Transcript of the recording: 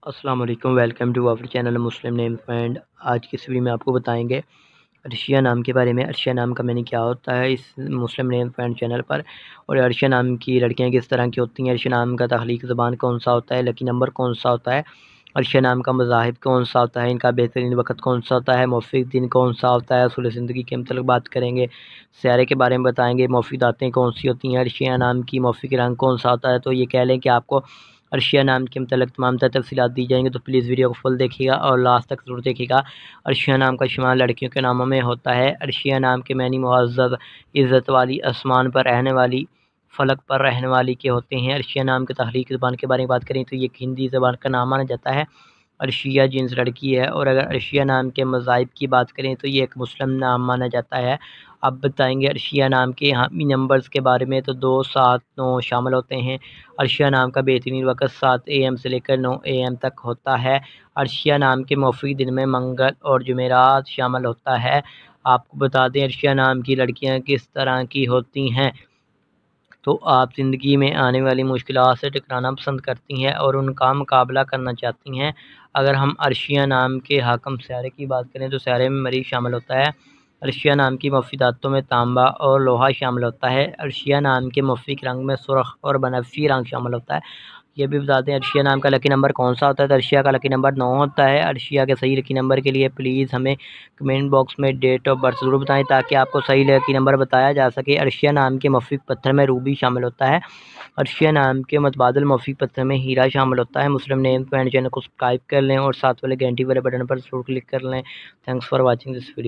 अस्सलाम वालेकुम, welcome to our channel Muslim name friend. आज की इस वीडियो में आपको बताएंगे अर्शिया नाम के बारे में। अर्शिया नाम का मैंने क्या होता है इस मुस्लिम नेम फ्रेंड चैनल पर, और अर्शिया नाम की लड़कियां किस तरह की होती हैं, अर्शिया नाम का तख्लीक ज़बान कौन सा होता है, लकी नंबर कौन सा होता है, अर्शिया नाम का मज़ाहिब कौन सा होता है, इनका बेहतरीन वक्त कौन सा होता है, मुफ़ीद दिन कौन सा होता है, असूल ज़िंदगी के मतलब बात करेंगे, सैरे के बारे में बताएंगे, मुफ़ीद आतें कौन सी होती हैं, अर्शिया नाम की मुफ़ीद रंग कौन सा होता है। तो ये कह लें कि आपको अर्शिया नाम के मतलब तमाम तफ़सीलात दी जाएंगी, तो प्लीज़ वीडियो को फुल देखिएगा और लास्ट तक ज़रूर देखिएगा। अर्शिया नाम का शुमार लड़कियों के नामों में होता है। अर्शिया नाम के मैनी मुअज़्ज़ज़, इज़्ज़त वाली, आसमान पर रहने वाली, फ़लक पर रहने वाली के होते हैं। अर्शिया नाम के तख्लीक ज़बान के बारे में बात करें तो ये एक हिंदी ज़बान का नाम माना जाता है। अर्शिया जिन्स लड़की है। और अगर अर्शिया नाम के मज़ाहिब की बात करें तो ये एक मुस्लिम नाम माना जाता है। अब बताएंगे अर्शिया नाम के हामी नंबर्स के बारे में, तो 2, 7, 9 शामिल होते हैं। अर्शिया नाम का बेहतरीन वक्त 7 AM से लेकर 9 AM तक होता है। अर्शिया नाम के मुफ़ीद दिन में मंगल और जुमेरात शामिल होता है। आपको बता दें अर्शिया नाम की लड़कियां किस तरह की होती हैं। तो आप ज़िंदगी में आने वाली मुश्किलात से टकराना पसंद करती हैं और उनका मुकाबला करना चाहती हैं। अगर हम अर्शिया नाम के हाकम सैयारे की बात करें तो सैयारे में मरीज़ शामिल होता है। अर्शिया नाम की मुफ़ीदातों में तांबा और लोहा शामिल होता है। अर्शिया नाम के मुफ़ीक रंग में सुर्ख़ और बनफ़शी रंग शामिल होता है। ये भी बता दें अर्शिया नाम का लकी नंबर कौन सा होता है, तो अर्शिया का लकी नंबर 9 होता है। अर्शिया के सही लकी नंबर के लिए प्लीज़ हमें कमेंट बॉक्स में डेट ऑफ बर्थ ज़रूर बताएं ताकि आपको सही लकी नंबर बताया जा सके। अर्शिया नाम के मुफ़ीक पत्थर में रूबी शामिल होता है। अर्शिया नाम के मुतबादिल मुफ़ीक पत्थर में हीरा शामिल होता है। मुस्लिम नेम फ्रेंड चैनल को सब्सक्राइब कर लें और साथ वाले घंटी वाले बटन पर ज़रूर क्लिक कर लें। Thanks for watching this video.